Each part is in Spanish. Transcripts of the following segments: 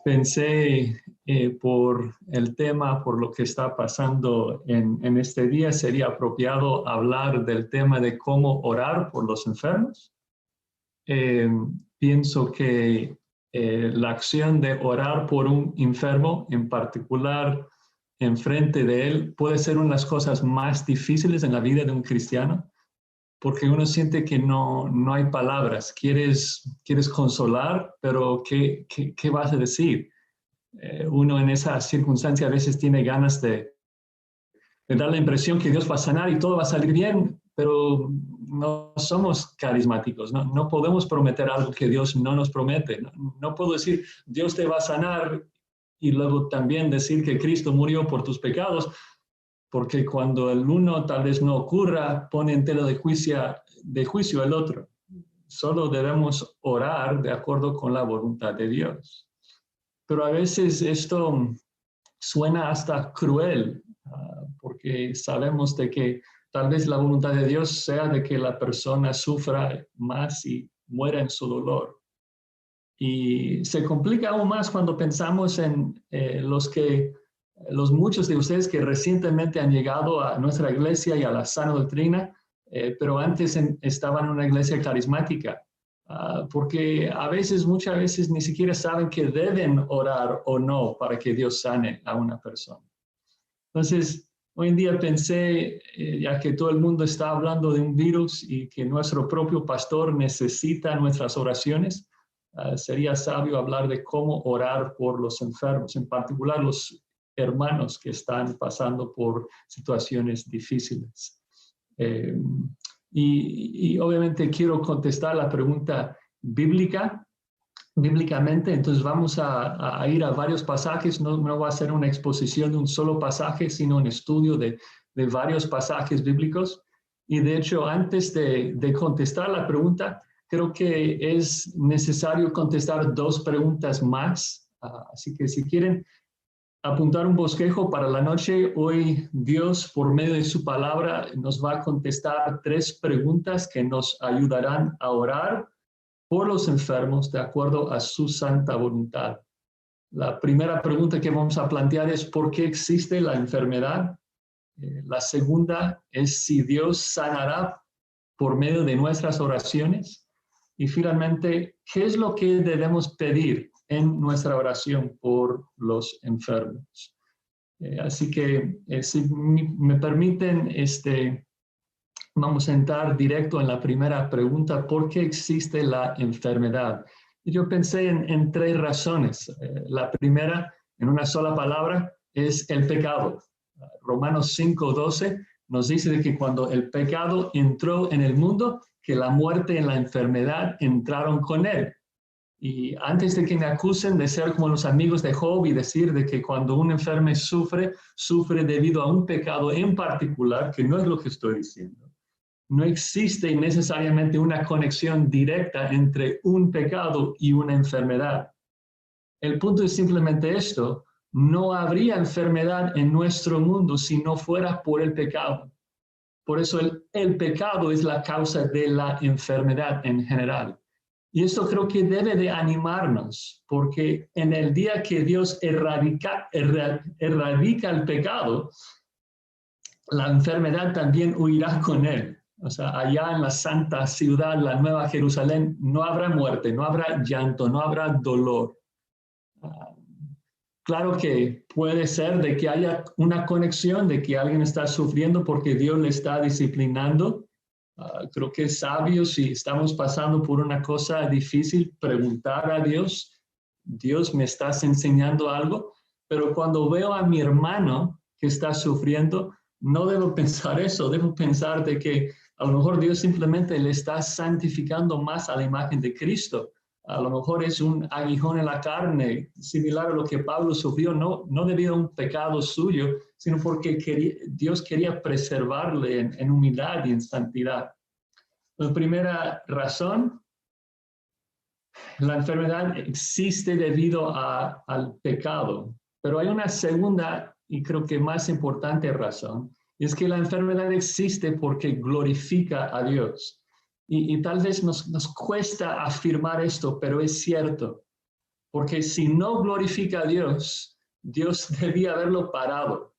Pensé por el tema, por lo que está pasando en este día, sería apropiado hablar del tema de cómo orar por los enfermos. Pienso que la acción de orar por un enfermo, en particular enfrente de él, puede ser una de las cosas más difíciles en la vida de un cristiano, porque uno siente que no hay palabras. Quieres consolar, pero ¿qué vas a decir? Uno en esa circunstancia a veces tiene ganas de dar la impresión que Dios va a sanar y todo va a salir bien, pero no somos carismáticos, no podemos prometer algo que Dios no nos promete. No puedo decir, Dios te va a sanar y luego también decir que Cristo murió por tus pecados, porque cuando el uno tal vez no ocurra, pone en tela de juicio el otro. Solo debemos orar de acuerdo con la voluntad de Dios. Pero a veces esto suena hasta cruel, porque sabemos de que tal vez la voluntad de Dios sea de que la persona sufra más y muera en su dolor. Y se complica aún más cuando pensamos en los muchos de ustedes que recientemente han llegado a nuestra iglesia y a la sana doctrina, pero antes estaban en una iglesia carismática. Porque muchas veces ni siquiera saben que deben orar o no para que Dios sane a una persona. Entonces, hoy en día pensé, ya que todo el mundo está hablando de un virus y que nuestro propio pastor necesita nuestras oraciones, sería sabio hablar de cómo orar por los enfermos, en particular los hermanos que están pasando por situaciones difíciles. Y obviamente quiero contestar la pregunta bíblicamente, entonces vamos a ir a varios pasajes, no va a ser una exposición de un solo pasaje, sino un estudio de varios pasajes bíblicos. Y de hecho, antes de contestar la pregunta, creo que es necesario contestar dos preguntas más. Así que si quieren apuntar un bosquejo para la noche, hoy Dios, por medio de su palabra, nos va a contestar 3 preguntas que nos ayudarán a orar por los enfermos de acuerdo a su santa voluntad. La primera pregunta que vamos a plantear es ¿por qué existe la enfermedad? La segunda es si Dios sanará por medio de nuestras oraciones. Y finalmente, ¿qué es lo que debemos pedir en nuestra oración por los enfermos? Así que, si me permiten, vamos a entrar directo en la primera pregunta, ¿por qué existe la enfermedad? Y yo pensé en 3 razones. La primera, en una sola palabra, es el pecado. Romanos 5:12 nos dice de que cuando el pecado entró en el mundo, que la muerte y la enfermedad entraron con él. Y antes de que me acusen de ser como los amigos de Job y decir de que cuando un enfermo sufre debido a un pecado en particular, que no es lo que estoy diciendo. No existe necesariamente una conexión directa entre un pecado y una enfermedad. El punto es simplemente esto: no habría enfermedad en nuestro mundo si no fuera por el pecado. Por eso el pecado es la causa de la enfermedad en general. Y esto creo que debe de animarnos, porque en el día que Dios erradica el pecado, la enfermedad también huirá con él. O sea, allá en la santa ciudad, la Nueva Jerusalén, no habrá muerte, no habrá llanto, no habrá dolor. Claro que puede ser de que haya una conexión, de que alguien está sufriendo porque Dios le está disciplinando. Creo que es sabio, si estamos pasando por una cosa difícil, preguntar a Dios, Dios, ¿me estás enseñando algo? Pero cuando veo a mi hermano que está sufriendo, no debo pensar eso, debo pensar de que a lo mejor Dios simplemente le está santificando más a la imagen de Cristo. A lo mejor es un aguijón en la carne, similar a lo que Pablo sufrió, no debido a un pecado suyo, sino porque Dios quería preservarle en humildad y en santidad. La primera razón, la enfermedad existe debido al pecado, pero hay una segunda y creo que más importante razón, es que la enfermedad existe porque glorifica a Dios. Y tal vez nos cuesta afirmar esto, pero es cierto. porque si no glorifica a Dios, Dios debía haberlo parado.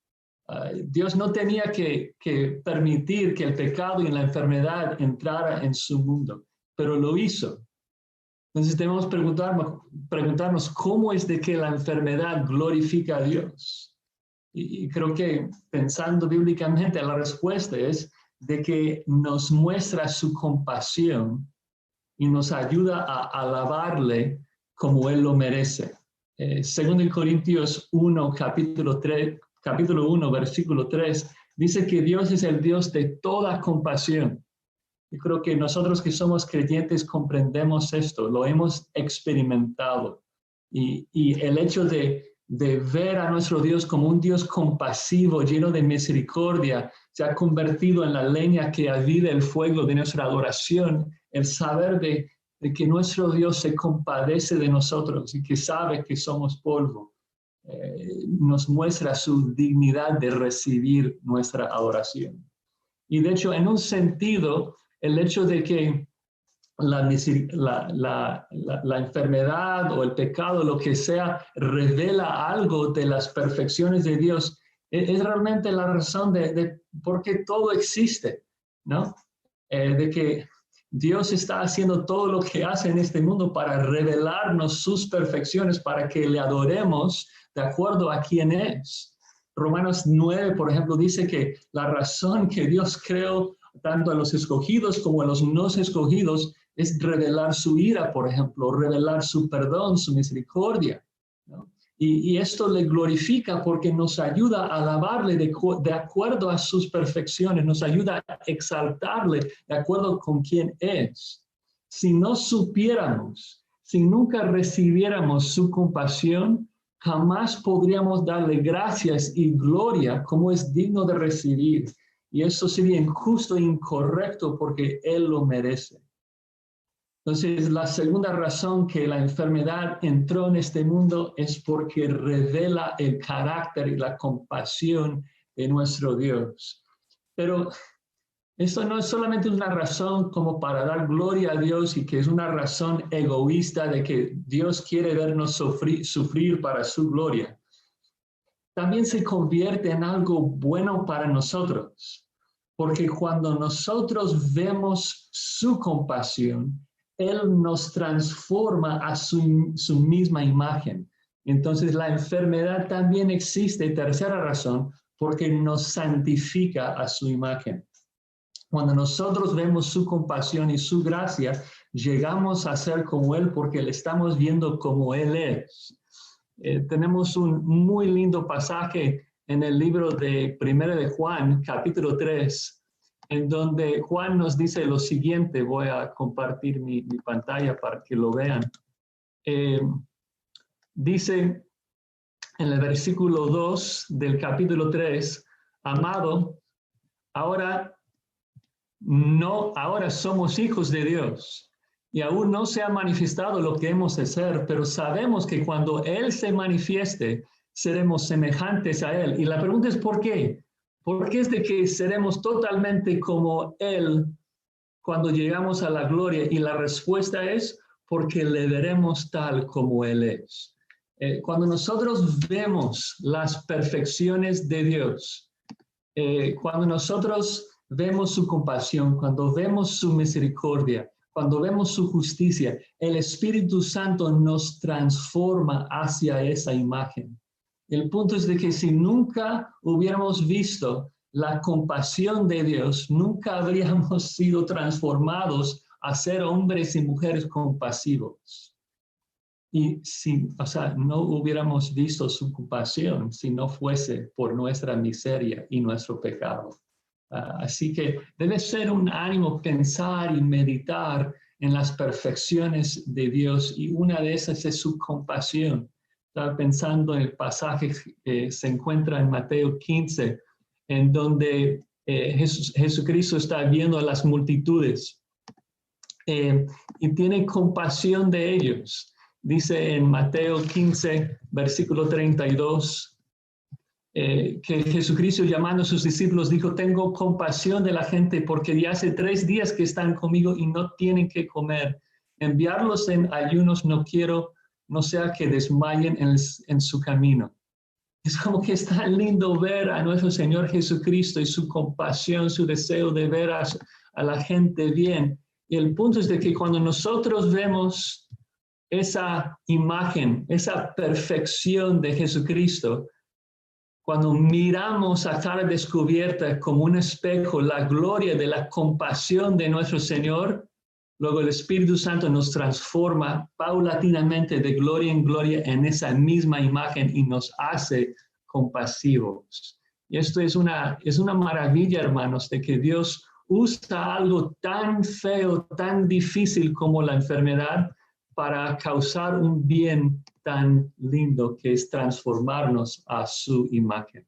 Dios no tenía que permitir que el pecado y la enfermedad entrara en su mundo, pero lo hizo. Entonces debemos preguntarnos cómo es de que la enfermedad glorifica a Dios. Y creo que pensando bíblicamente, la respuesta es de que nos muestra su compasión y nos ayuda a alabarle como Él lo merece. Segundo Corintios 1, capítulo 1, versículo 3, dice que Dios es el Dios de toda compasión. Yo creo que nosotros que somos creyentes comprendemos esto, lo hemos experimentado. Y el hecho de ver a nuestro Dios como un Dios compasivo, lleno de misericordia, se ha convertido en la leña que aviva el fuego de nuestra adoración, el saber de que nuestro Dios se compadece de nosotros y que sabe que somos polvo. Nos muestra su dignidad de recibir nuestra adoración. Y de hecho, en un sentido, el hecho de que la enfermedad o el pecado, lo que sea, revela algo de las perfecciones de Dios, es realmente la razón de por qué todo existe, ¿no? De que Dios está haciendo todo lo que hace en este mundo para revelarnos sus perfecciones, para que le adoremos de acuerdo a quién es. Romanos 9, por ejemplo, dice que la razón que Dios creó tanto a los escogidos como a los no escogidos es revelar su ira, por ejemplo, revelar su perdón, su misericordia, ¿no? Y esto le glorifica porque nos ayuda a alabarle de acuerdo a sus perfecciones, nos ayuda a exaltarle de acuerdo con quién es. Si no supiéramos, si nunca recibiéramos su compasión, jamás podríamos darle gracias y gloria como es digno de recibir. Y eso sería injusto e incorrecto porque Él lo merece. Entonces, la segunda razón que la enfermedad entró en este mundo es porque revela el carácter y la compasión de nuestro Dios. Pero esto no es solamente una razón como para dar gloria a Dios y que es una razón egoísta de que Dios quiere vernos sufrir para su gloria. También se convierte en algo bueno para nosotros, porque cuando nosotros vemos su compasión, Él nos transforma a su misma imagen. Entonces la enfermedad también existe, tercera razón, porque nos santifica a su imagen. Cuando nosotros vemos su compasión y su gracia, llegamos a ser como Él porque le estamos viendo como Él es. Tenemos un muy lindo pasaje en el libro de Primera de Juan, capítulo 3, en donde Juan nos dice lo siguiente. Voy a compartir mi pantalla para que lo vean. Dice en el versículo 2 del capítulo 3, amado, ahora somos hijos de Dios. Y aún no se ha manifestado lo que hemos de ser, pero sabemos que cuando Él se manifieste, seremos semejantes a Él. Y la pregunta es ¿por qué? ¿Por qué es de que seremos totalmente como Él cuando llegamos a la gloria? Y la respuesta es porque le veremos tal como Él es. Cuando nosotros vemos las perfecciones de Dios, cuando nosotros vemos su compasión, cuando vemos su misericordia, cuando vemos su justicia, el Espíritu Santo nos transforma hacia esa imagen. El punto es de que si nunca hubiéramos visto la compasión de Dios, nunca habríamos sido transformados a ser hombres y mujeres compasivos. Y no hubiéramos visto su compasión si no fuese por nuestra miseria y nuestro pecado. Así que debe ser un ánimo pensar y meditar en las perfecciones de Dios, y una de esas es su compasión. Estaba pensando en el pasaje que se encuentra en Mateo 15, en donde Jesucristo está viendo a las multitudes y tiene compasión de ellos. Dice en Mateo 15, versículo 32, que Jesucristo, llamando a sus discípulos, dijo: tengo compasión de la gente porque ya hace 3 días que están conmigo y no tienen que comer. Enviarlos en ayunos no quiero, no sea que desmayen en su camino. Es como que es tan lindo ver a nuestro Señor Jesucristo y su compasión, su deseo de ver a la gente bien. Y el punto es de que cuando nosotros vemos esa imagen, esa perfección de Jesucristo, cuando miramos a cara descubierta como un espejo la gloria de la compasión de nuestro Señor, luego el Espíritu Santo nos transforma paulatinamente de gloria en gloria en esa misma imagen y nos hace compasivos. Y esto es una maravilla, hermanos, de que Dios usa algo tan feo, tan difícil como la enfermedad para causar un bien tan lindo que es transformarnos a su imagen.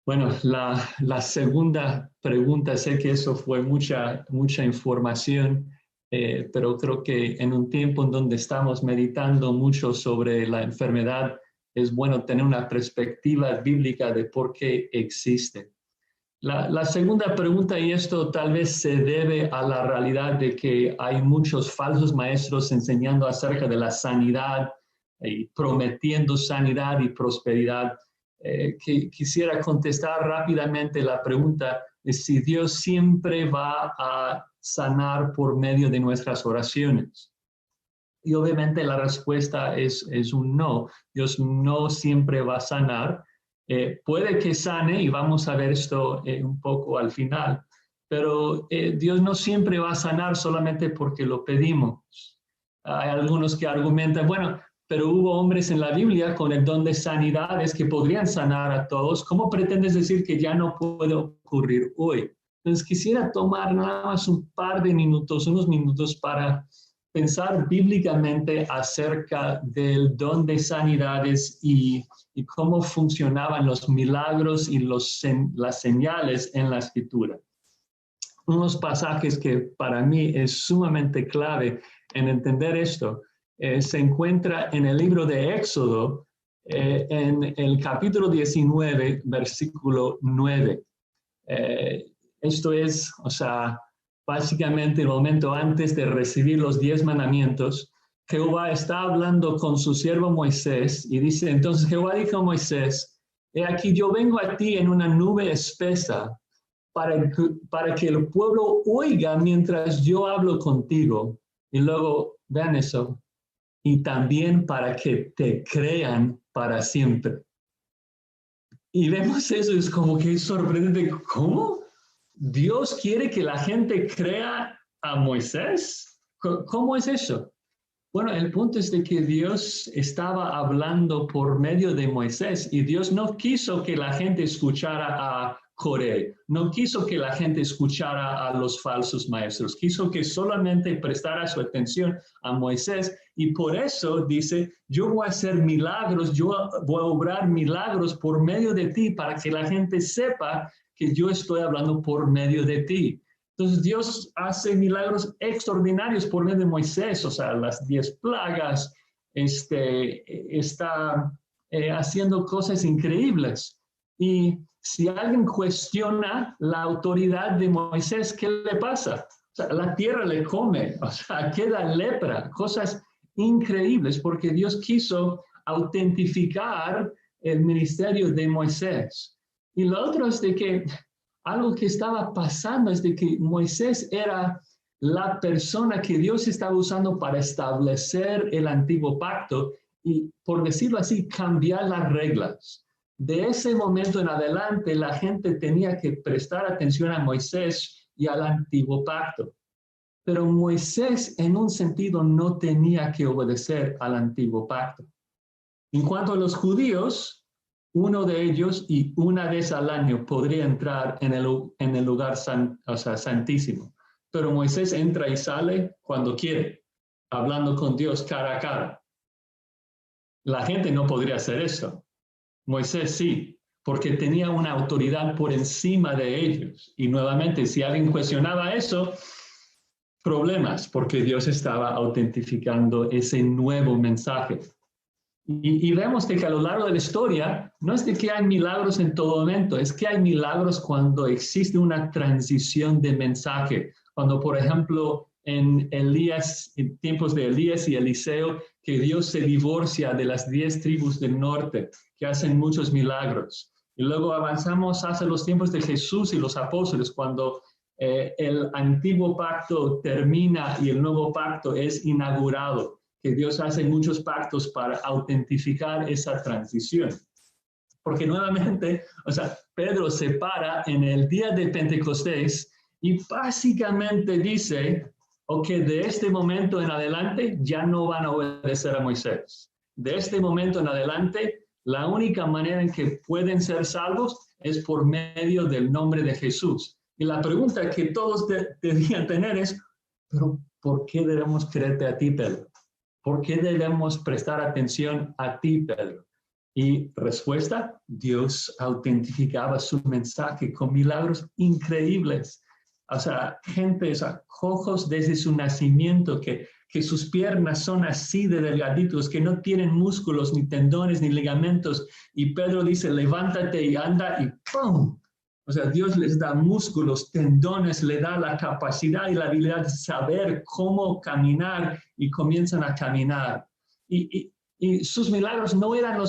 Bueno, la segunda pregunta, sé que eso fue mucha información, pero creo que en un tiempo en donde estamos meditando mucho sobre la enfermedad, es bueno tener una perspectiva bíblica de por qué existe. La segunda pregunta, y esto tal vez se debe a la realidad de que hay muchos falsos maestros enseñando acerca de la sanidad y prometiendo sanidad y prosperidad. Que quisiera contestar rápidamente la pregunta de si Dios siempre va a sanar por medio de nuestras oraciones. Y obviamente la respuesta es un no. Dios no siempre va a sanar. Puede que sane, y vamos a ver esto un poco al final, pero Dios no siempre va a sanar solamente porque lo pedimos. Hay algunos que argumentan, bueno, pero hubo hombres en la Biblia con el don de sanidades que podrían sanar a todos. ¿Cómo pretendes decir que ya no puede ocurrir hoy? Entonces quisiera tomar nada más un par de minutos, unos minutos para pensar bíblicamente acerca del don de sanidades y cómo funcionaban los milagros y las señales en la Escritura. Unos pasajes que para mí es sumamente clave en entender esto se encuentra en el libro de Éxodo, en el capítulo 19, versículo 9. Esto es, básicamente el momento antes de recibir los 10 mandamientos. Jehová está hablando con su siervo Moisés y dice, entonces Jehová dijo a Moisés, he aquí yo vengo a ti en una nube espesa para que el pueblo oiga mientras yo hablo contigo. Y luego, vean eso, y también para que te crean para siempre. Y vemos eso, es como que es sorprendente. ¿Cómo? ¿Dios quiere que la gente crea a Moisés? ¿Cómo es eso? Bueno, el punto es de que Dios estaba hablando por medio de Moisés y Dios no quiso que la gente escuchara a Coré, no quiso que la gente escuchara a los falsos maestros, quiso que solamente prestara su atención a Moisés y por eso dice, yo voy a hacer milagros, yo voy a obrar milagros por medio de ti para que la gente sepa que yo estoy hablando por medio de ti. Entonces Dios hace milagros extraordinarios por medio de Moisés, las 10 plagas, está haciendo cosas increíbles. Y si alguien cuestiona la autoridad de Moisés, ¿qué le pasa? La tierra le come, queda lepra, cosas increíbles, porque Dios quiso autentificar el ministerio de Moisés. Y lo otro es de que algo que estaba pasando es de que Moisés era la persona que Dios estaba usando para establecer el antiguo pacto y, por decirlo así, cambiar las reglas. De ese momento en adelante, la gente tenía que prestar atención a Moisés y al antiguo pacto. Pero Moisés, en un sentido, no tenía que obedecer al antiguo pacto. En cuanto a los judíos, uno de ellos y una vez al año podría entrar en el lugar santísimo. Pero Moisés entra y sale cuando quiere, hablando con Dios cara a cara. La gente no podría hacer eso. Moisés sí, porque tenía una autoridad por encima de ellos. Y nuevamente, si alguien cuestionaba eso, problemas, porque Dios estaba autentificando ese nuevo mensaje. Y vemos que a lo largo de la historia, no es de que hay milagros en todo momento, es que hay milagros cuando existe una transición de mensaje. Cuando, por ejemplo, en Elías, en tiempos de Elías y Eliseo, que Dios se divorcia de las 10 tribus del norte, que hacen muchos milagros. Y luego avanzamos hacia los tiempos de Jesús y los apóstoles, cuando el antiguo pacto termina y el nuevo pacto es inaugurado, que Dios hace muchos pactos para autentificar esa transición. Porque nuevamente, o sea, Pedro se para en el día de Pentecostés y básicamente dice, ok, de este momento en adelante ya no van a obedecer a Moisés. De este momento en adelante, la única manera en que pueden ser salvos es por medio del nombre de Jesús. Y la pregunta que todos deberían tener es, pero ¿por qué debemos creerte a ti, Pedro? ¿Por qué debemos prestar atención a ti, Pedro? Y respuesta, Dios autentificaba su mensaje con milagros increíbles. O sea, gente, o sea, cojos desde su nacimiento, que sus piernas son así de delgaditos, que no tienen músculos, ni tendones, ni ligamentos. Y Pedro dice, levántate y anda, y ¡pum! O sea, Dios les da músculos, tendones, le da la capacidad y la habilidad de saber cómo caminar, y comienzan a caminar. Y sus milagros no eran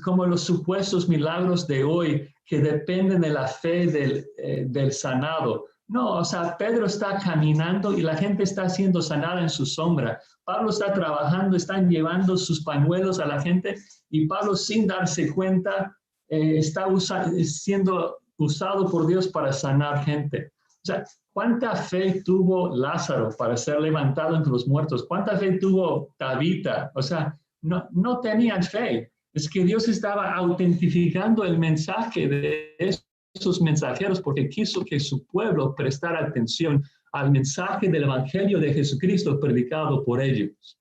como los supuestos milagros de hoy, que dependen de la fe del sanado. No, o sea, Pedro está caminando y la gente está siendo sanada en su sombra. Pablo está trabajando, están llevando sus pañuelos a la gente, y Pablo, sin darse cuenta, está siendo usado por Dios para sanar gente. O sea, ¿cuánta fe tuvo Lázaro para ser levantado entre los muertos? ¿Cuánta fe tuvo Tabita? O sea, no tenían fe. Es que Dios estaba autentificando el mensaje de esos mensajeros, porque quiso que su pueblo prestara atención al mensaje del Evangelio de Jesucristo predicado por ellos.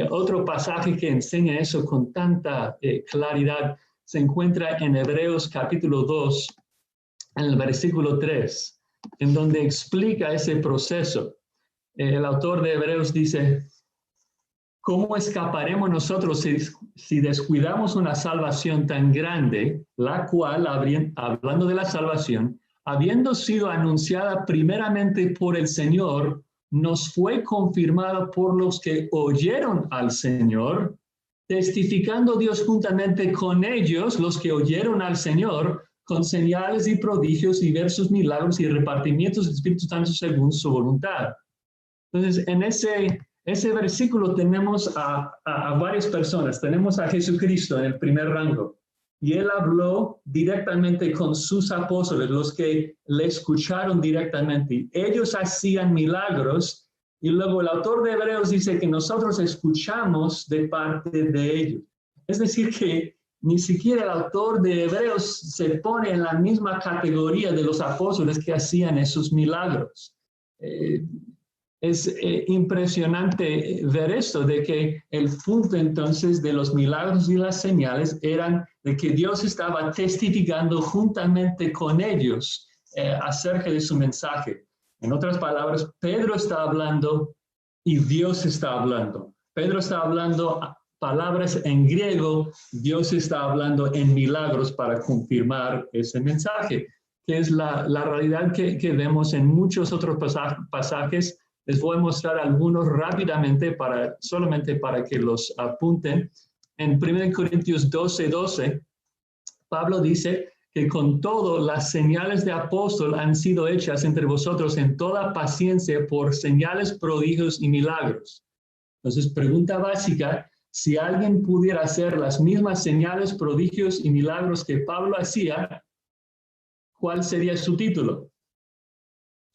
Otro pasaje que enseña eso con tanta claridad se encuentra en Hebreos capítulo 2, en el versículo 3, en donde explica ese proceso. El autor de Hebreos dice, ¿cómo escaparemos nosotros si descuidamos una salvación tan grande, la cual, hablando de la salvación, habiendo sido anunciada primeramente por el Señor, nos fue confirmada por los que oyeron al Señor, testificando Dios juntamente con ellos, los que oyeron al Señor, con señales y prodigios, diversos milagros y repartimientos del Espíritu Santo según su voluntad? Entonces, en ese versículo tenemos a varias personas. Tenemos a Jesucristo en el primer rango, y él habló directamente con sus apóstoles, los que le escucharon directamente. Ellos hacían milagros, y luego el autor de Hebreos dice que nosotros escuchamos de parte de ellos. Es decir, que ni siquiera el autor de Hebreos se pone en la misma categoría de los apóstoles que hacían esos milagros. Es impresionante ver esto, de que el punto entonces de los milagros y las señales eran de que Dios estaba testificando juntamente con ellos acerca de su mensaje. En otras palabras, Pedro está hablando y Dios está hablando. Pedro está hablando palabras en griego, Dios está hablando en milagros para confirmar ese mensaje, que es la realidad que vemos en muchos otros pasajes. Les voy a mostrar algunos rápidamente, solamente para que los apunten. En 1 Corintios 12:12, Pablo dice que con todo las señales de apóstol han sido hechas entre vosotros en toda paciencia por señales, prodigios y milagros. Entonces, pregunta básica, si alguien pudiera hacer las mismas señales, prodigios y milagros que Pablo hacía, ¿cuál sería su título?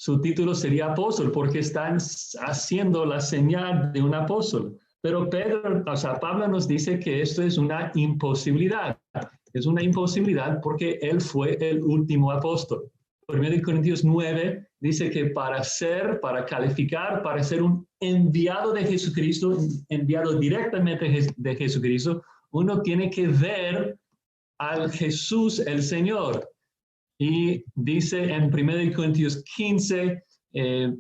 Su título sería apóstol, porque están haciendo la señal de un apóstol. Pero Pablo nos dice que esto es una imposibilidad. Es una imposibilidad porque él fue el último apóstol. 1 Corintios 9 dice que para calificar, para ser un enviado de Jesucristo, enviado directamente de Jesucristo, uno tiene que ver al Jesús el Señor. Y dice en 1 Corintios 15,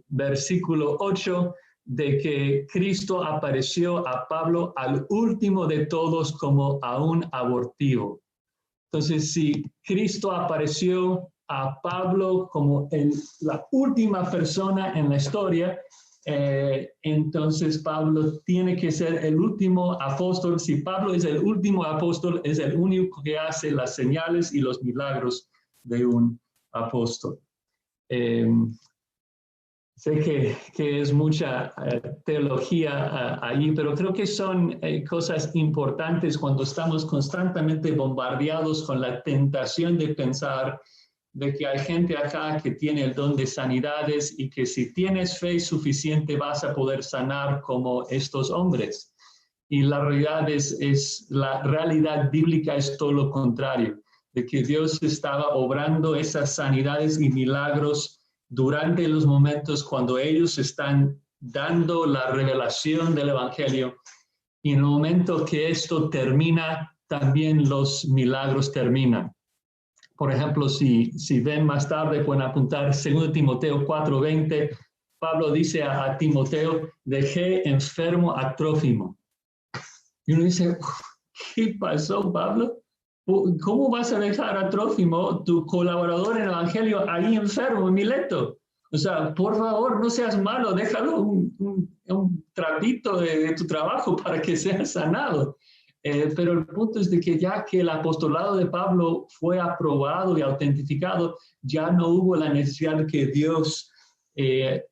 versículo 8, de que Cristo apareció a Pablo al último de todos como a un abortivo. Entonces, si Cristo apareció a Pablo como la última persona en la historia, entonces Pablo tiene que ser el último apóstol. Si Pablo es el último apóstol, es el único que hace las señales y los milagros de un apóstol. Sé que es mucha teología ahí, pero creo que son cosas importantes cuando estamos constantemente bombardeados con la tentación de pensar de que hay gente acá que tiene el don de sanidades y que si tienes fe suficiente vas a poder sanar como estos hombres. Y la realidad bíblica es todo lo contrario, de que Dios estaba obrando esas sanidades y milagros durante los momentos cuando ellos están dando la revelación del Evangelio. Y en el momento que esto termina, también los milagros terminan. Por ejemplo, si ven más tarde, pueden apuntar 2 Timoteo 4:20. Pablo dice a Timoteo, dejé enfermo a Trófimo. Y uno dice, ¿qué pasó, Pablo? ¿Cómo vas a dejar a Trófimo, tu colaborador en el Evangelio, ahí enfermo en Mileto? O sea, por favor, no seas malo, déjalo un trapito de tu trabajo para que sea sanado. Pero el punto es de que ya que el apostolado de Pablo fue aprobado y autentificado, ya no hubo la necesidad de que Dios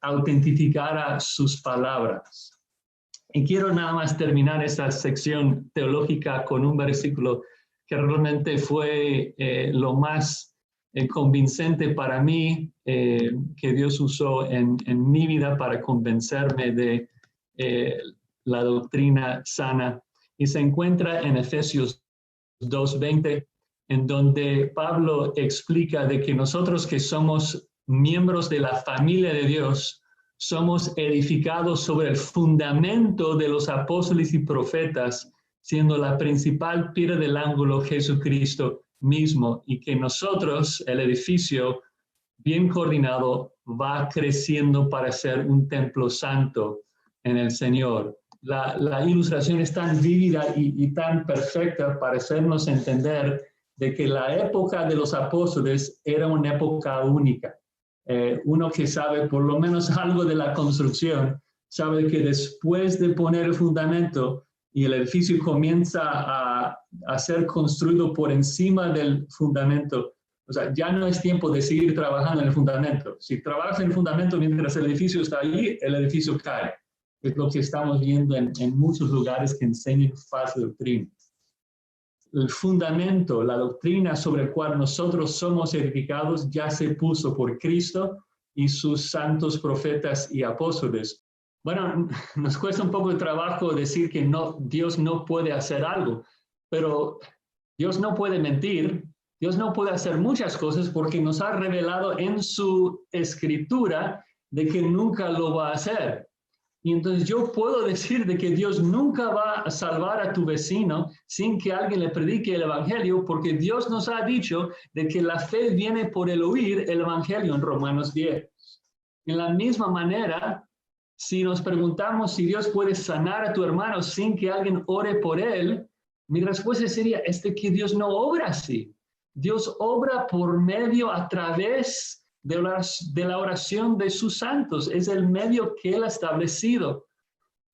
autentificara sus palabras. Y quiero nada más terminar esta sección teológica con un versículo que realmente fue lo más convincente para mí, que Dios usó en mi vida para convencerme de la doctrina sana. Y se encuentra en Efesios 2:20, en donde Pablo explica de que nosotros que somos miembros de la familia de Dios, somos edificados sobre el fundamento de los apóstoles y profetas, siendo la principal piedra del ángulo Jesucristo mismo, y que nosotros, el edificio bien coordinado, va creciendo para ser un templo santo en el Señor. La ilustración es tan vívida y tan perfecta para hacernos entender de que la época de los apóstoles era una época única. Uno que sabe por lo menos algo de la construcción, sabe que después de poner el fundamento y el edificio comienza a ser construido por encima del fundamento, o sea, ya no es tiempo de seguir trabajando en el fundamento. Si trabajas en el fundamento mientras el edificio está ahí, el edificio cae. Es lo que estamos viendo en muchos lugares que enseñan falsa doctrina. El fundamento, la doctrina sobre el cual nosotros somos edificados, ya se puso por Cristo y sus santos profetas y apóstoles. Bueno, nos cuesta un poco de trabajo decir que Dios no puede hacer algo, pero Dios no puede mentir, Dios no puede hacer muchas cosas porque nos ha revelado en su escritura de que nunca lo va a hacer. Y entonces yo puedo decir de que Dios nunca va a salvar a tu vecino sin que alguien le predique el Evangelio, porque Dios nos ha dicho de que la fe viene por el oír el Evangelio en Romanos 10. En la misma manera, si nos preguntamos si Dios puede sanar a tu hermano sin que alguien ore por él, mi respuesta sería, es de que Dios no obra así. Dios obra por medio, a través de la oración de sus santos. Es el medio que Él ha establecido.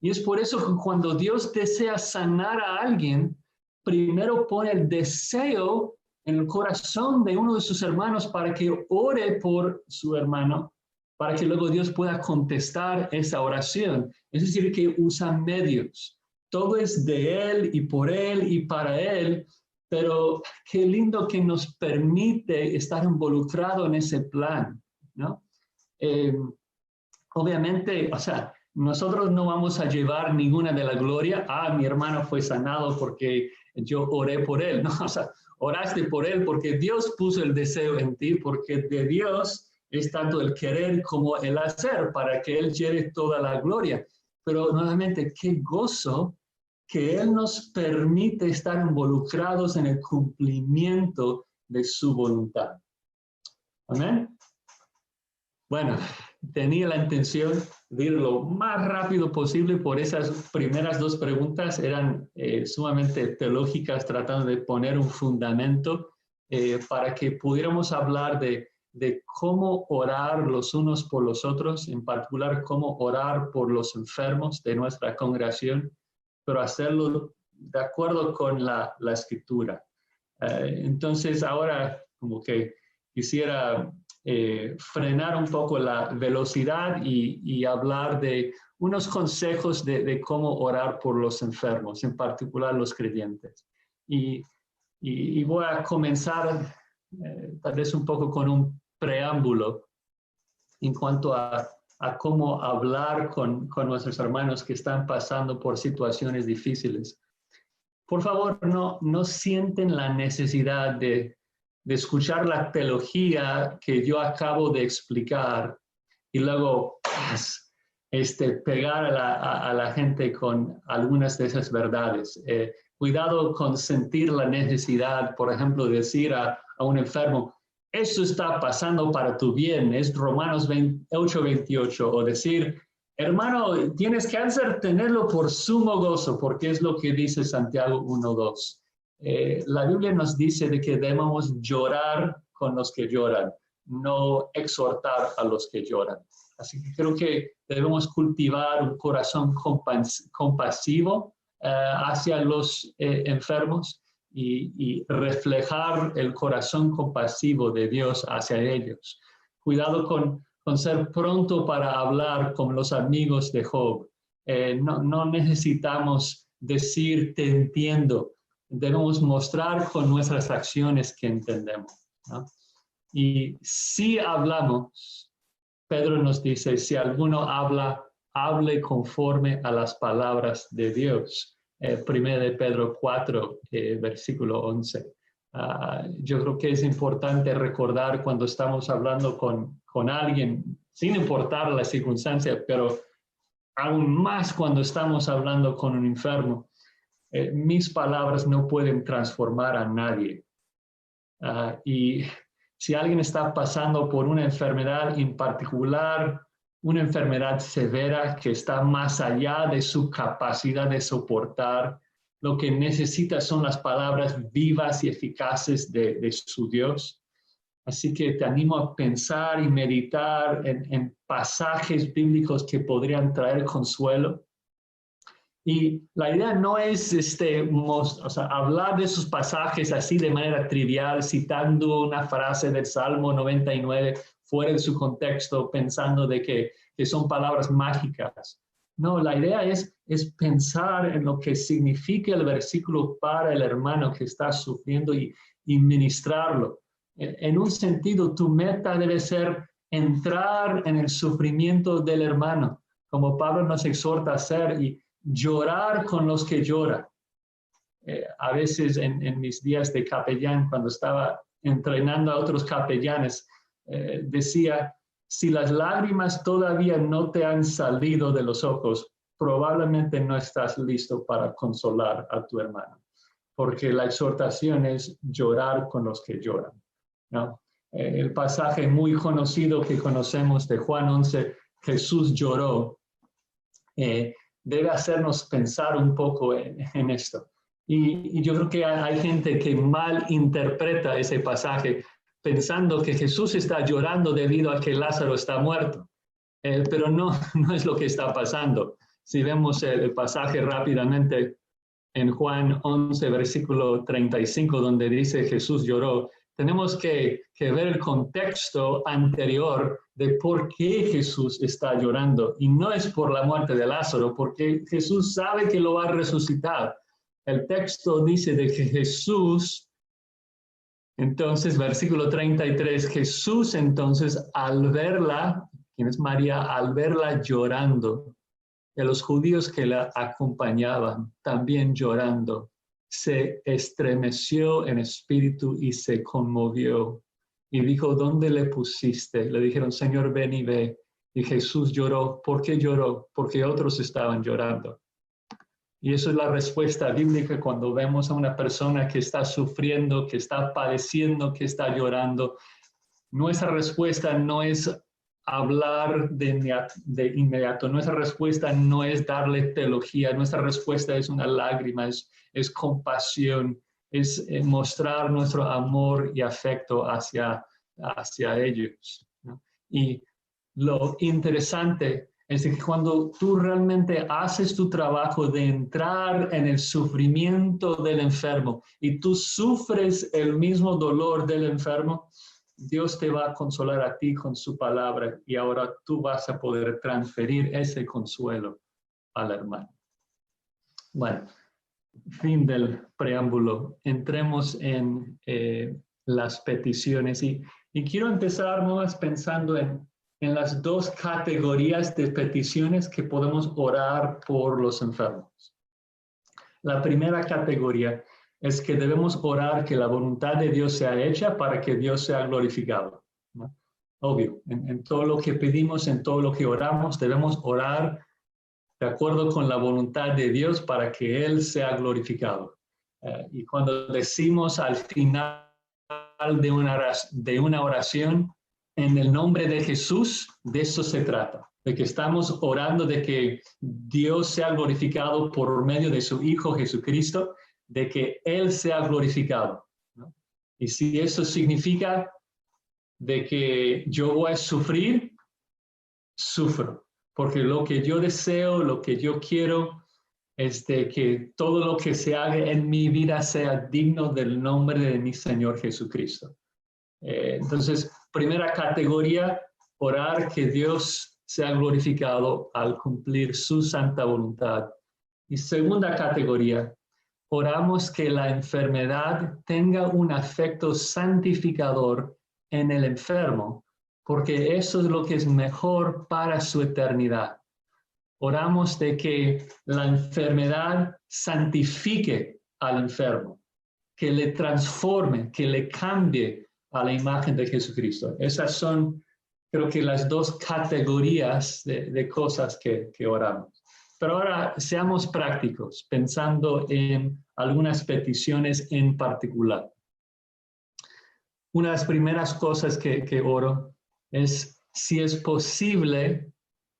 Y es por eso que cuando Dios desea sanar a alguien, primero pone el deseo en el corazón de uno de sus hermanos para que ore por su hermano, para que luego Dios pueda contestar esa oración. Es decir, que usa medios. Todo es de Él y por Él y para Él. Pero qué lindo que nos permite estar involucrado en ese plan, ¿no? Obviamente, o sea, nosotros no vamos a llevar ninguna de la gloria. Mi hermano fue sanado porque yo oré por él, ¿no? O sea, oraste por él porque Dios puso el deseo en ti, porque de Dios es tanto el querer como el hacer para que Él lleve toda la gloria. Pero nuevamente, qué gozo que Él nos permite estar involucrados en el cumplimiento de su voluntad. Amén. Bueno, tenía la intención de ir lo más rápido posible por esas primeras dos preguntas. Eran sumamente teológicas, tratando de poner un fundamento para que pudiéramos hablar de de cómo orar los unos por los otros, en particular cómo orar por los enfermos de nuestra congregación, pero hacerlo de acuerdo con la Escritura. Entonces ahora como que quisiera frenar un poco la velocidad y hablar de unos consejos de cómo orar por los enfermos, en particular los creyentes. Y voy a comenzar tal vez un poco con un preámbulo en cuanto a cómo hablar con nuestros hermanos que están pasando por situaciones difíciles. Por favor, no sienten la necesidad de escuchar la teología que yo acabo de explicar y luego pegar a la gente con algunas de esas verdades. Cuidado con sentir la necesidad, por ejemplo, de decir a un enfermo, esto está pasando para tu bien, es Romanos 8:28, o decir, hermano, tienes cáncer, tenerlo por sumo gozo, porque es lo que dice Santiago 1:2. La Biblia nos dice de que debemos llorar con los que lloran, no exhortar a los que lloran. Así que creo que debemos cultivar un corazón compasivo hacia los enfermos y reflejar el corazón compasivo de Dios hacia ellos. Cuidado con ser pronto para hablar con los amigos de Job. No necesitamos decir te entiendo. Debemos mostrar con nuestras acciones que entendemos, ¿no? Y si hablamos, Pedro nos dice, si alguno habla, hable conforme a las palabras de Dios. 1 de Pedro 4, versículo 11. Yo creo que es importante recordar cuando estamos hablando con alguien, sin importar la circunstancia, pero aún más cuando estamos hablando con un enfermo, mis palabras no pueden transformar a nadie. Y si alguien está pasando por una enfermedad en particular, una enfermedad severa que está más allá de su capacidad de soportar, lo que necesita son las palabras vivas y eficaces de su Dios. Así que te animo a pensar y meditar en pasajes bíblicos que podrían traer consuelo. Y la idea no es hablar de esos pasajes así de manera trivial, citando una frase del Salmo 99 fuera de su contexto, pensando de que son palabras mágicas. No, la idea es pensar en lo que significa el versículo para el hermano que está sufriendo y ministrarlo. En un sentido, tu meta debe ser entrar en el sufrimiento del hermano, como Pablo nos exhorta a hacer, y llorar con los que lloran. A veces en mis días de capellán, cuando estaba entrenando a otros capellanes, decía, si las lágrimas todavía no te han salido de los ojos, probablemente no estás listo para consolar a tu hermano, porque la exhortación es llorar con los que lloran, ¿no? El pasaje muy conocido que conocemos de Juan 11, Jesús lloró, debe hacernos pensar un poco en esto. Y yo creo que hay gente que mal interpreta ese pasaje pensando que Jesús está llorando debido a que Lázaro está muerto. Pero no es lo que está pasando. Si vemos el pasaje rápidamente en Juan 11, versículo 35, donde dice Jesús lloró, tenemos que ver el contexto anterior de por qué Jesús está llorando. Y no es por la muerte de Lázaro, porque Jesús sabe que lo va a resucitar. El texto dice de que Jesús, entonces, versículo 33, Jesús entonces al verla, ¿quién es María? Al verla llorando, y los judíos que la acompañaban también llorando, se estremeció en espíritu y se conmovió. Y dijo, ¿dónde le pusiste? Le dijeron, Señor, ven y ve. Y Jesús lloró. ¿Por qué lloró? Porque otros estaban llorando. Y eso es la respuesta bíblica cuando vemos a una persona que está sufriendo, que está padeciendo, que está llorando. Nuestra respuesta no es hablar de inmediato. Nuestra respuesta no es darle teología. Nuestra respuesta es una lágrima, es compasión, es mostrar nuestro amor y afecto hacia hacia ellos, ¿no? Y lo interesante es que cuando tú realmente haces tu trabajo de entrar en el sufrimiento del enfermo y tú sufres el mismo dolor del enfermo, Dios te va a consolar a ti con su palabra y ahora tú vas a poder transferir ese consuelo al hermano. Bueno, fin del preámbulo. Entremos en las peticiones y quiero empezar más pensando en las dos categorías de peticiones que podemos orar por los enfermos. La primera categoría es que debemos orar que la voluntad de Dios sea hecha para que Dios sea glorificado, ¿no? Obvio, en todo lo que pedimos, en todo lo que oramos, debemos orar de acuerdo con la voluntad de Dios para que Él sea glorificado. Y cuando decimos al final de una oración, en el nombre de Jesús, de eso se trata, de que estamos orando de que Dios sea glorificado por medio de su Hijo Jesucristo, de que Él sea glorificado, ¿no? Y si eso significa de que yo voy a sufrir, sufro, porque lo que yo deseo, lo que yo quiero es de que todo lo que se haga en mi vida sea digno del nombre de mi Señor Jesucristo. Entonces, primera categoría, orar que Dios sea glorificado al cumplir su santa voluntad. Y segunda categoría, oramos que la enfermedad tenga un efecto santificador en el enfermo, porque eso es lo que es mejor para su eternidad. Oramos de que la enfermedad santifique al enfermo, que le transforme, que le cambie a la imagen de Jesucristo. Esas son, creo que, las dos categorías de cosas que oramos. Pero ahora seamos prácticos, pensando en algunas peticiones en particular. Una de las primeras cosas que oro es si es posible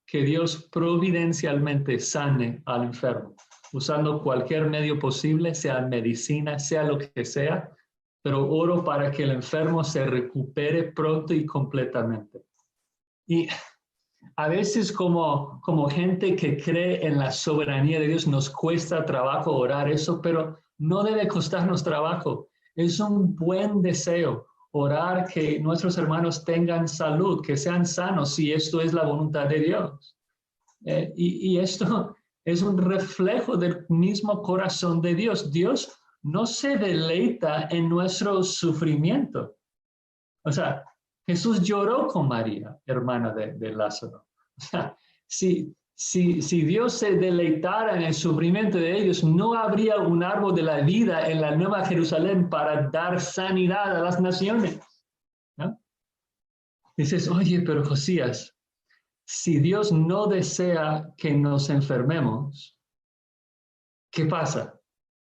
que Dios providencialmente sane al enfermo, usando cualquier medio posible, sea medicina, sea lo que sea, pero oro para que el enfermo se recupere pronto y completamente. Y a veces como gente que cree en la soberanía de Dios nos cuesta trabajo orar eso, pero no debe costarnos trabajo. Es un buen deseo orar que nuestros hermanos tengan salud, que sean sanos, si esto es la voluntad de Dios. Y esto es un reflejo del mismo corazón de Dios. Dios no se deleita en nuestro sufrimiento. O sea, Jesús lloró con María, hermana de Lázaro. O sea, si Dios se deleitara en el sufrimiento de ellos, no habría un árbol de la vida en la Nueva Jerusalén para dar sanidad a las naciones, ¿no? Dices, oye, pero Josías, si Dios no desea que nos enfermemos, ¿qué pasa?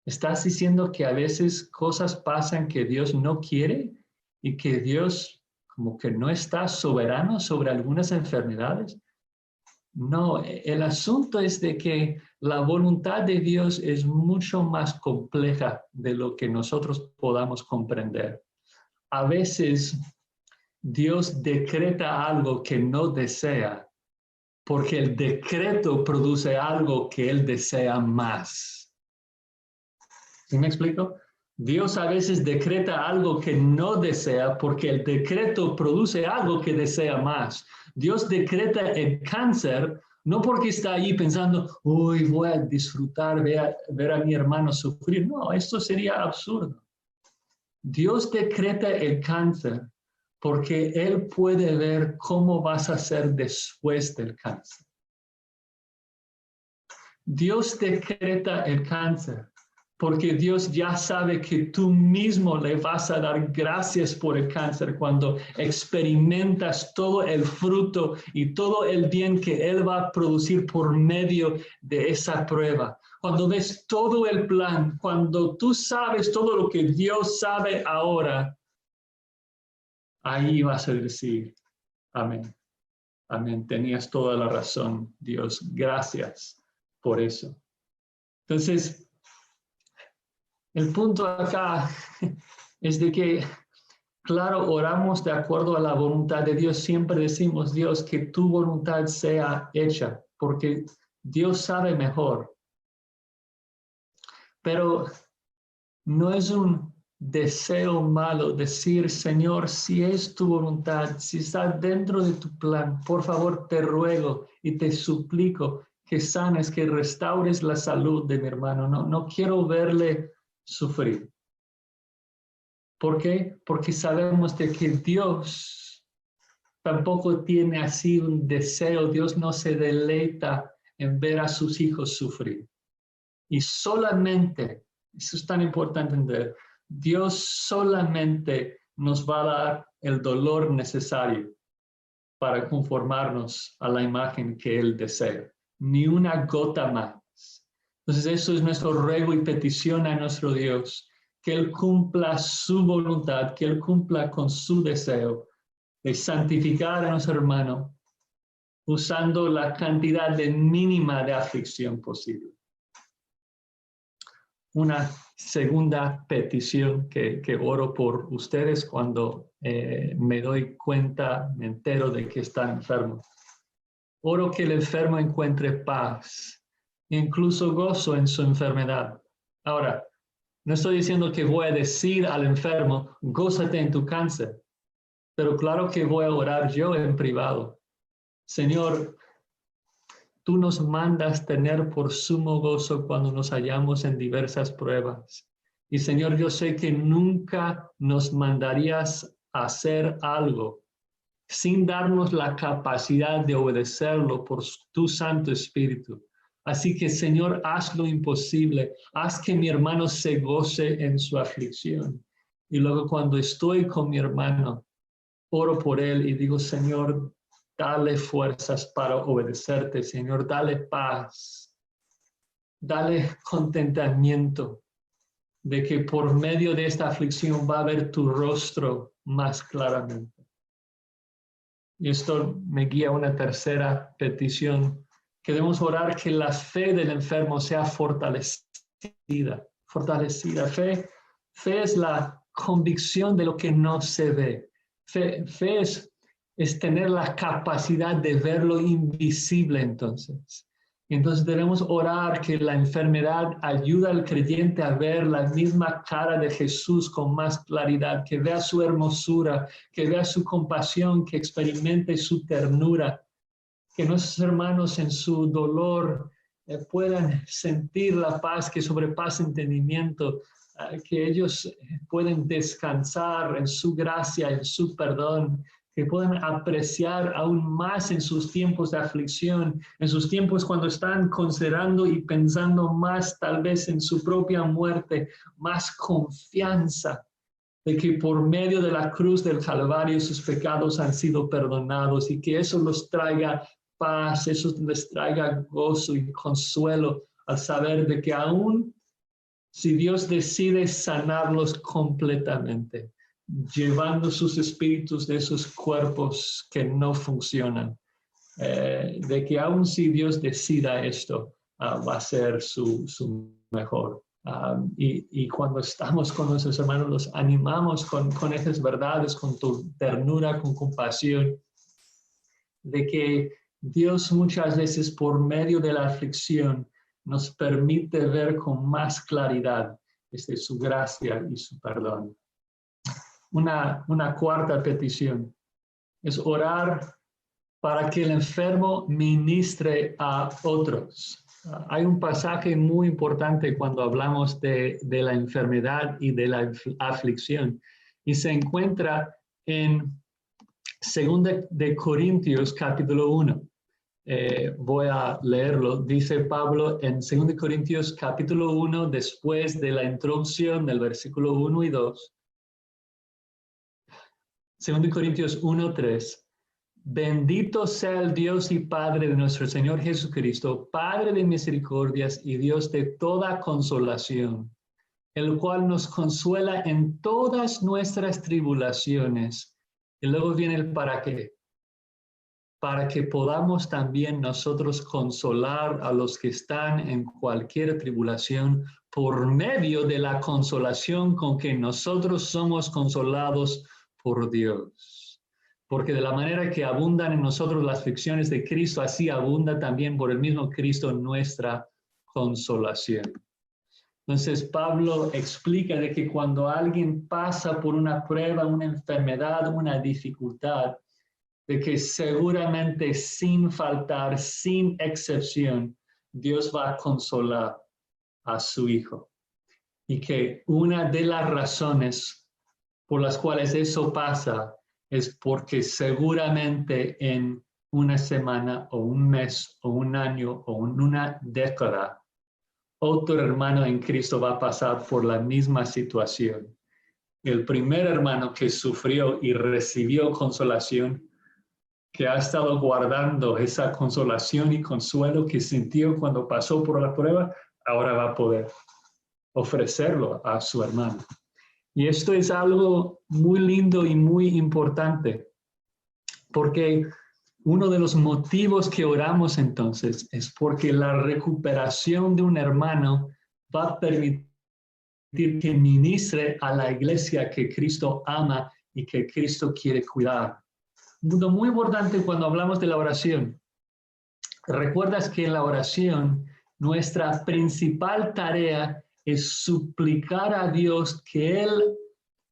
¿Estás diciendo que a veces cosas pasan que Dios no quiere y que Dios como que no está soberano sobre algunas enfermedades? No, el asunto es de que la voluntad de Dios es mucho más compleja de lo que nosotros podamos comprender. A veces Dios decreta algo que no desea, porque el decreto produce algo que Él desea más. ¿Sí me explico? Dios a veces decreta algo que no desea porque el decreto produce algo que desea más. Dios decreta el cáncer no porque está ahí pensando, uy, voy a disfrutar, ver a mi hermano sufrir. No, esto sería absurdo. Dios decreta el cáncer porque Él puede ver cómo vas a ser después del cáncer. Dios decreta el cáncer porque Dios ya sabe que tú mismo le vas a dar gracias por el cáncer cuando experimentas todo el fruto y todo el bien que Él va a producir por medio de esa prueba. Cuando ves todo el plan, cuando tú sabes todo lo que Dios sabe ahora, ahí vas a decir, amén, amén, tenías toda la razón, Dios, gracias por eso. Entonces, el punto acá es de que claro, oramos de acuerdo a la voluntad de Dios. Siempre decimos, Dios, que tu voluntad sea hecha, porque Dios sabe mejor. Pero no es un deseo malo decir, Señor, si es tu voluntad, si está dentro de tu plan, por favor te ruego y te suplico que sanes, que restaures la salud de mi hermano. No quiero verle sufrir. ¿Por qué? Porque sabemos de que Dios tampoco tiene así un deseo. Dios no se deleita en ver a sus hijos sufrir. Y solamente, eso es tan importante entender, Dios solamente nos va a dar el dolor necesario para conformarnos a la imagen que Él desea. Ni una gota más. Entonces eso es nuestro ruego y petición a nuestro Dios, que Él cumpla su voluntad, que Él cumpla con su deseo de santificar a nuestro hermano usando la cantidad de mínima de aflicción posible. Una segunda petición que oro por ustedes cuando me doy cuenta, me entero de que está enfermo. Oro que el enfermo encuentre paz, incluso gozo en su enfermedad. Ahora, no estoy diciendo que voy a decir al enfermo, gózate en tu cáncer, pero claro que voy a orar yo en privado. Señor, tú nos mandas tener por sumo gozo cuando nos hallamos en diversas pruebas. Y Señor, yo sé que nunca nos mandarías a hacer algo sin darnos la capacidad de obedecerlo por tu Santo Espíritu. Así que, Señor, haz lo imposible. Haz que mi hermano se goce en su aflicción. Y luego cuando estoy con mi hermano, oro por él y digo, Señor, dale fuerzas para obedecerte, Señor, dale paz, dale contentamiento de que por medio de esta aflicción va a ver tu rostro más claramente. Y esto me guía a una tercera petición. Queremos orar que la fe del enfermo sea fortalecida. Fe es la convicción de lo que no se ve. Fe es tener la capacidad de ver lo invisible entonces. Entonces debemos orar que la enfermedad ayude al creyente a ver la misma cara de Jesús con más claridad, que vea su hermosura, que vea su compasión, que experimente su ternura, que nuestros hermanos en su dolor puedan sentir la paz que sobrepasa entendimiento, que ellos pueden descansar en su gracia, en su perdón, que puedan apreciar aún más en sus tiempos de aflicción, en sus tiempos cuando están considerando y pensando más tal vez en su propia muerte, más confianza de que por medio de la cruz del Calvario sus pecados han sido perdonados y que eso los traiga paz, eso les traiga gozo y consuelo al saber de que aún si Dios decide sanarlos completamente, llevando sus espíritus de esos cuerpos que no funcionan, de que aún si Dios decida esto, va a ser su mejor. Y cuando estamos con nuestros hermanos, los animamos con esas verdades, con tu ternura, con compasión, de que Dios muchas veces por medio de la aflicción nos permite ver con más claridad su gracia y su perdón. Una cuarta petición es orar para que el enfermo ministre a otros. Hay un pasaje muy importante cuando hablamos de la enfermedad y de la aflicción y se encuentra en 2 de Corintios capítulo 1. Voy a leerlo. Dice Pablo en 2 Corintios capítulo 1, después de la introducción del versículo 1 y 2. 2 Corintios 1, 3. Bendito sea el Dios y Padre de nuestro Señor Jesucristo, Padre de misericordias y Dios de toda consolación, el cual nos consuela en todas nuestras tribulaciones. Y luego viene el para qué. Para que podamos también nosotros consolar a los que están en cualquier tribulación por medio de la consolación con que nosotros somos consolados por Dios. Porque de la manera que abundan en nosotros las aflicciones de Cristo, así abunda también por el mismo Cristo nuestra consolación. Entonces Pablo explica de que cuando alguien pasa por una prueba, una enfermedad, una dificultad, de que seguramente sin faltar, sin excepción, Dios va a consolar a su Hijo. Y que una de las razones por las cuales eso pasa es porque seguramente en una semana o un mes o un año o en una década, otro hermano en Cristo va a pasar por la misma situación. El primer hermano que sufrió y recibió consolación, que ha estado guardando esa consolación y consuelo que sintió cuando pasó por la prueba, ahora va a poder ofrecerlo a su hermano. Y esto es algo muy lindo y muy importante, porque uno de los motivos que oramos entonces es porque la recuperación de un hermano va a permitir que ministre a la iglesia que Cristo ama y que Cristo quiere cuidar. Un punto muy importante cuando hablamos de la oración. ¿Recuerdas que en la oración nuestra principal tarea es suplicar a Dios que Él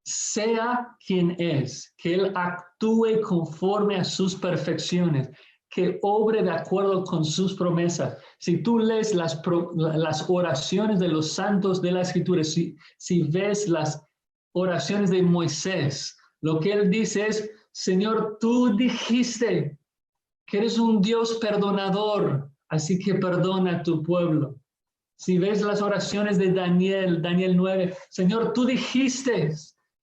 sea quien es, que Él actúe conforme a sus perfecciones, que obre de acuerdo con sus promesas? Si tú lees las oraciones de los santos de la Escritura, si ves las oraciones de Moisés, lo que él dice es: Señor, tú dijiste que eres un Dios perdonador, así que perdona a tu pueblo. Si ves las oraciones de Daniel 9, Señor, tú dijiste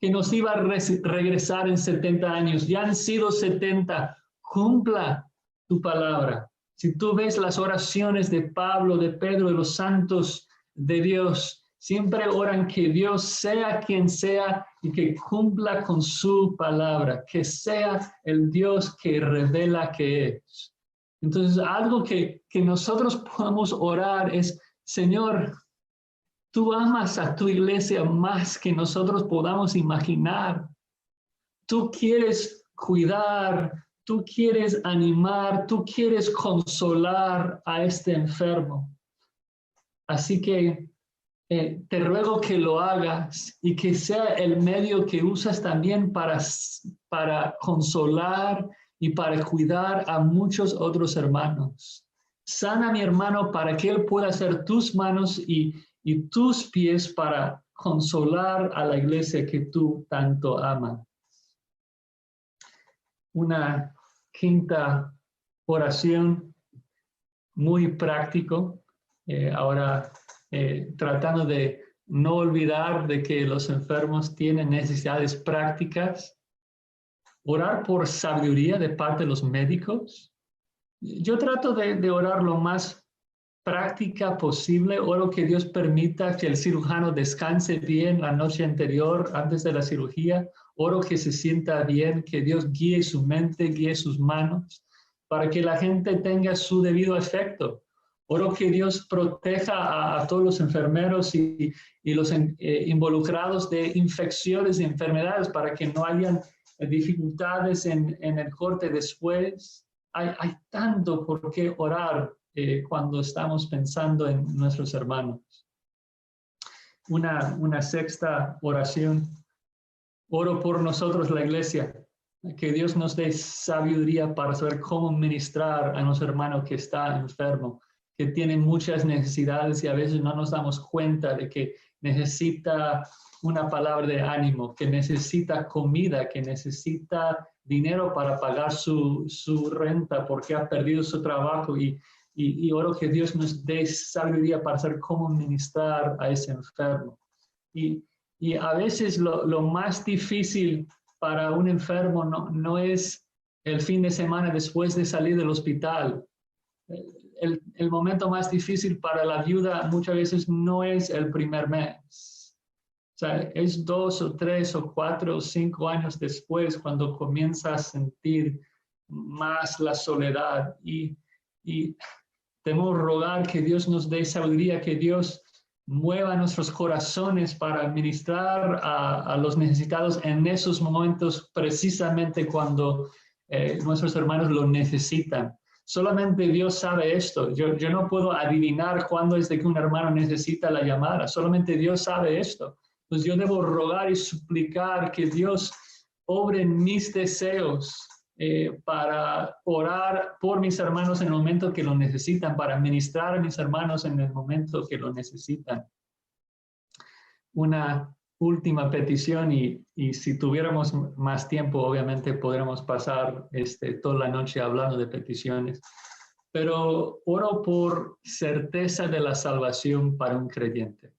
que nos iba a regresar en 70 años, ya han sido 70, cumpla tu palabra. Si tú ves las oraciones de Pablo, de Pedro, de los santos de Dios, siempre oran que Dios sea quien sea y que cumpla con su palabra, que sea el Dios que revela que es. Entonces, algo que nosotros podamos orar es: Señor, tú amas a tu iglesia más que nosotros podamos imaginar. Tú quieres cuidar, tú quieres animar, tú quieres consolar a este enfermo. Así que te ruego que lo hagas y que sea el medio que usas también para consolar y para cuidar a muchos otros hermanos. Sana a mi hermano para que él pueda ser tus manos y tus pies para consolar a la iglesia que tú tanto amas. Una quinta oración, muy práctico. Ahora, tratando de no olvidar de que los enfermos tienen necesidades prácticas. Orar por sabiduría de parte de los médicos. Yo trato de orar lo más práctica posible. Oro que Dios permita que el cirujano descanse bien la noche anterior, antes de la cirugía. Oro que se sienta bien, que Dios guíe su mente, guíe sus manos, para que la gente tenga su debido efecto. Oro que Dios proteja a todos los enfermeros y los involucrados de infecciones y enfermedades, para que no hayan dificultades en el corte después. Hay tanto por qué orar cuando estamos pensando en nuestros hermanos. Una sexta oración. Oro por nosotros, la iglesia, que Dios nos dé sabiduría para saber cómo ministrar a nuestro hermano que está enfermo, que tiene muchas necesidades y a veces no nos damos cuenta de que necesita una palabra de ánimo, que necesita comida, que necesita dinero para pagar su renta porque ha perdido su trabajo, y oro que Dios nos dé sabiduría para saber cómo ministrar a ese enfermo. Y a veces lo más difícil para un enfermo no es el fin de semana después de salir del hospital. El momento más difícil para la viuda muchas veces no es el primer mes. O sea, es 2 o 3 o 4 o 5 años después cuando comienza a sentir más la soledad. Y debemos rogar que Dios nos dé sabiduría, que Dios mueva nuestros corazones para ministrar a los necesitados en esos momentos, precisamente cuando nuestros hermanos lo necesitan. Solamente Dios sabe esto. Yo no puedo adivinar cuándo es de que un hermano necesita la llamada. Solamente Dios sabe esto. Pues yo debo rogar y suplicar que Dios obre en mis deseos para orar por mis hermanos en el momento que lo necesitan, para ministrar a mis hermanos en el momento que lo necesitan. Una última petición y si tuviéramos más tiempo, obviamente podremos pasar toda la noche hablando de peticiones. Pero oro por certeza de la salvación para un creyente.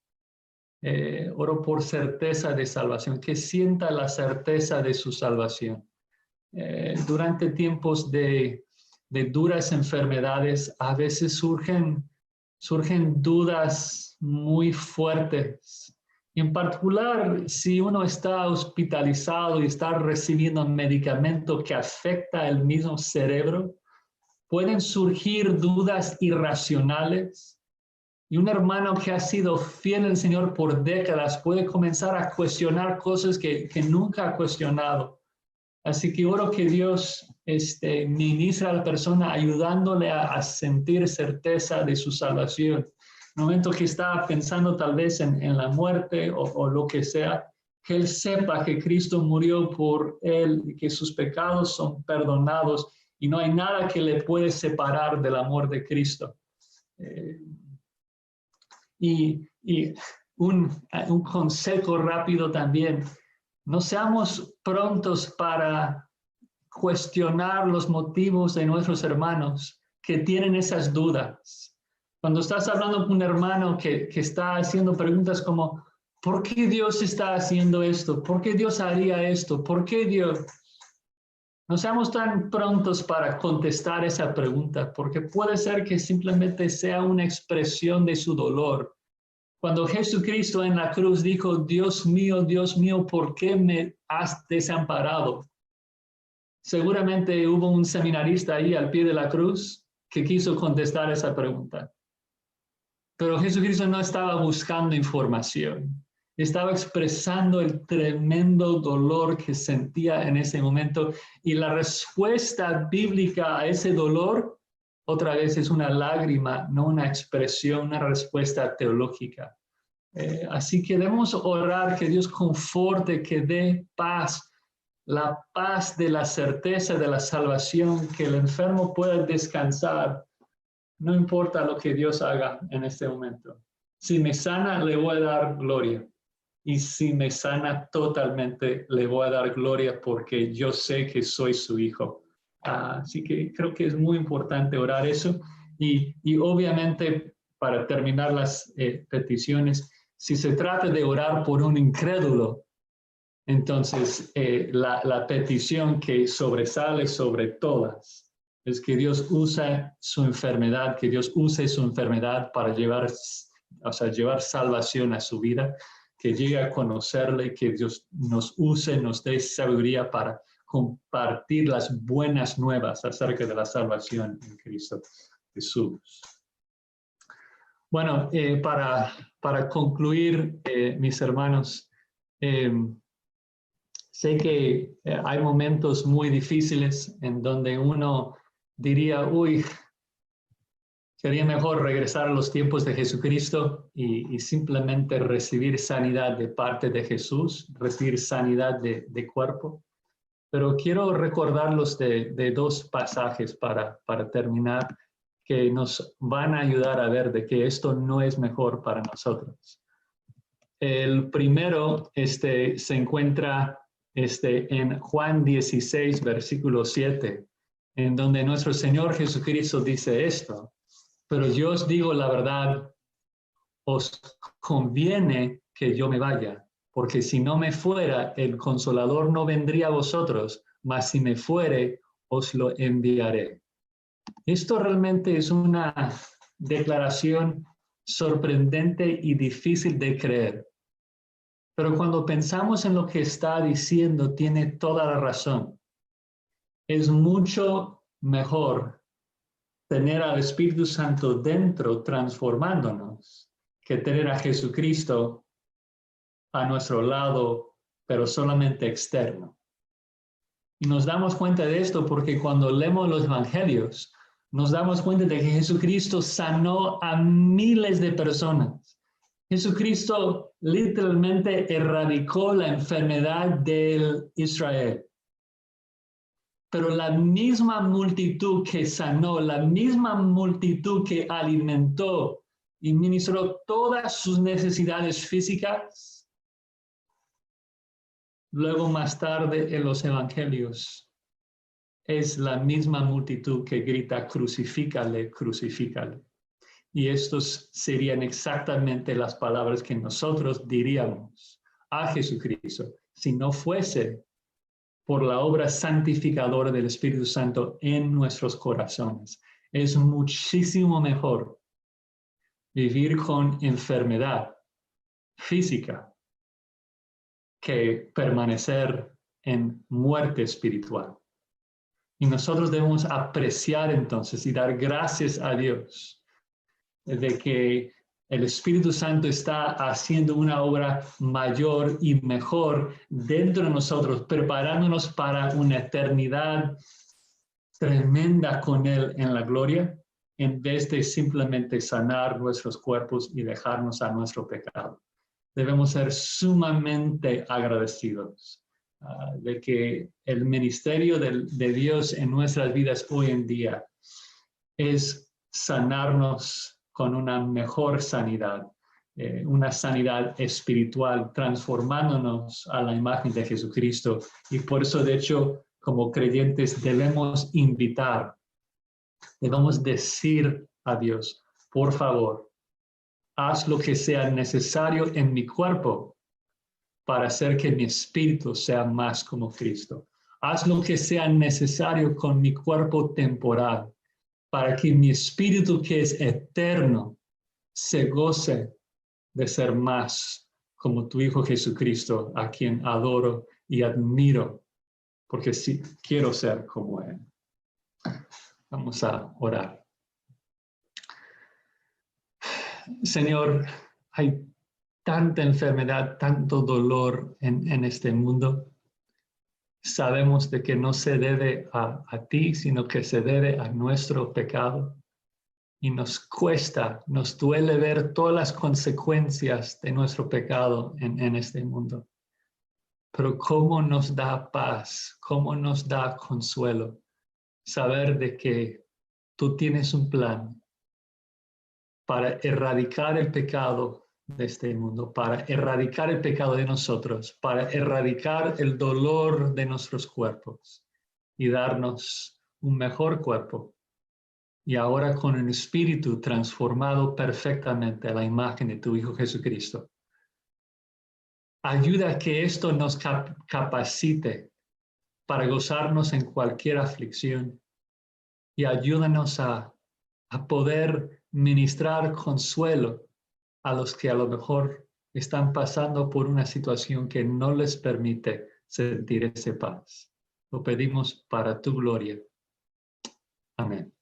Oro por certeza de salvación, que sienta la certeza de su salvación. Durante tiempos de duras enfermedades, a veces surgen dudas muy fuertes. En particular, si uno está hospitalizado y está recibiendo medicamento que afecta el mismo cerebro, pueden surgir dudas irracionales. Y un hermano que ha sido fiel al Señor por décadas puede comenzar a cuestionar cosas que nunca ha cuestionado. Así que oro que Dios ministre a la persona ayudándole a sentir certeza de su salvación. En el momento que está pensando tal vez en la muerte o lo que sea, que él sepa que Cristo murió por él y que sus pecados son perdonados y no hay nada que le puede separar del amor de Cristo. Y un consejo rápido también. No seamos prontos para cuestionar los motivos de nuestros hermanos que tienen esas dudas. Cuando estás hablando con un hermano que está haciendo preguntas como, ¿por qué Dios está haciendo esto? ¿Por qué Dios haría esto? ¿Por qué Dios? No seamos tan prontos para contestar esa pregunta, porque puede ser que simplemente sea una expresión de su dolor. Cuando Jesucristo en la cruz dijo, Dios mío, ¿por qué me has desamparado? Seguramente hubo un seminarista ahí al pie de la cruz que quiso contestar esa pregunta. Pero Jesucristo no estaba buscando información. Estaba expresando el tremendo dolor que sentía en ese momento. Y la respuesta bíblica a ese dolor, otra vez, es una lágrima, no una expresión, una respuesta teológica. Así que debemos orar que Dios conforte, que dé paz, la paz de la certeza de la salvación, que el enfermo pueda descansar. No importa lo que Dios haga en este momento. Si me sana, le voy a dar gloria. Y si me sana totalmente, le voy a dar gloria porque yo sé que soy su hijo. Así que creo que es muy importante orar eso. Y obviamente, para terminar las peticiones, si se trata de orar por un incrédulo, entonces la petición que sobresale sobre todas es que Dios use su enfermedad, para llevar salvación a su vida, que llegue a conocerle, que Dios nos use, nos dé sabiduría para compartir las buenas nuevas acerca de la salvación en Cristo Jesús. Bueno, para concluir, mis hermanos, sé que hay momentos muy difíciles en donde uno diría, uy, sería mejor regresar a los tiempos de Jesucristo y simplemente recibir sanidad de parte de Jesús, recibir sanidad de cuerpo. Pero quiero recordarlos de dos pasajes para terminar, que nos van a ayudar a ver de que esto no es mejor para nosotros. El primero se encuentra en Juan 16, versículo 7, en donde nuestro Señor Jesucristo dice esto: pero yo os digo la verdad, os conviene que yo me vaya, porque si no me fuera, el Consolador no vendría a vosotros, mas si me fuere, os lo enviaré. Esto realmente es una declaración sorprendente y difícil de creer. Pero cuando pensamos en lo que está diciendo, tiene toda la razón. Es mucho mejor tener al Espíritu Santo dentro transformándonos que tener a Jesucristo a nuestro lado, pero solamente externo. Y nos damos cuenta de esto porque cuando leemos los evangelios, nos damos cuenta de que Jesucristo sanó a miles de personas. Jesucristo literalmente erradicó la enfermedad de Israel. Pero la misma multitud que sanó, la misma multitud que alimentó y ministró todas sus necesidades físicas, luego más tarde en los evangelios, es la misma multitud que grita, crucifícale, crucifícale. Y estos serían exactamente las palabras que nosotros diríamos a Jesucristo si no fuese por la obra santificadora del Espíritu Santo en nuestros corazones. Es muchísimo mejor vivir con enfermedad física que permanecer en muerte espiritual. Y nosotros debemos apreciar entonces y dar gracias a Dios de que el Espíritu Santo está haciendo una obra mayor y mejor dentro de nosotros, preparándonos para una eternidad tremenda con Él en la gloria, en vez de simplemente sanar nuestros cuerpos y dejarnos a nuestro pecado. Debemos ser sumamente agradecidos de que el ministerio de Dios en nuestras vidas hoy en día es sanarnos con una mejor sanidad, una sanidad espiritual, transformándonos a la imagen de Jesucristo. Y por eso, de hecho, como creyentes debemos invitar, debemos decir a Dios, por favor, haz lo que sea necesario en mi cuerpo para hacer que mi espíritu sea más como Cristo. Haz lo que sea necesario con mi cuerpo temporal para que mi espíritu que es eterno se goce de ser más como tu Hijo Jesucristo, a quien adoro y admiro, porque sí, quiero ser como Él. Vamos a orar. Señor, hay tanta enfermedad, tanto dolor en este mundo. Sabemos de que no se debe a ti, sino que se debe a nuestro pecado. Y nos cuesta, nos duele ver todas las consecuencias de nuestro pecado en este mundo. Pero cómo nos da paz, cómo nos da consuelo saber de que tú tienes un plan para erradicar el pecado de este mundo, para erradicar el pecado de nosotros, para erradicar el dolor de nuestros cuerpos y darnos un mejor cuerpo. Y ahora con un espíritu transformado perfectamente a la imagen de tu Hijo Jesucristo. Ayuda a que esto nos capacite para gozarnos en cualquier aflicción y ayúdanos a poder ministrar consuelo a los que a lo mejor están pasando por una situación que no les permite sentir esa paz. Lo pedimos para tu gloria. Amén.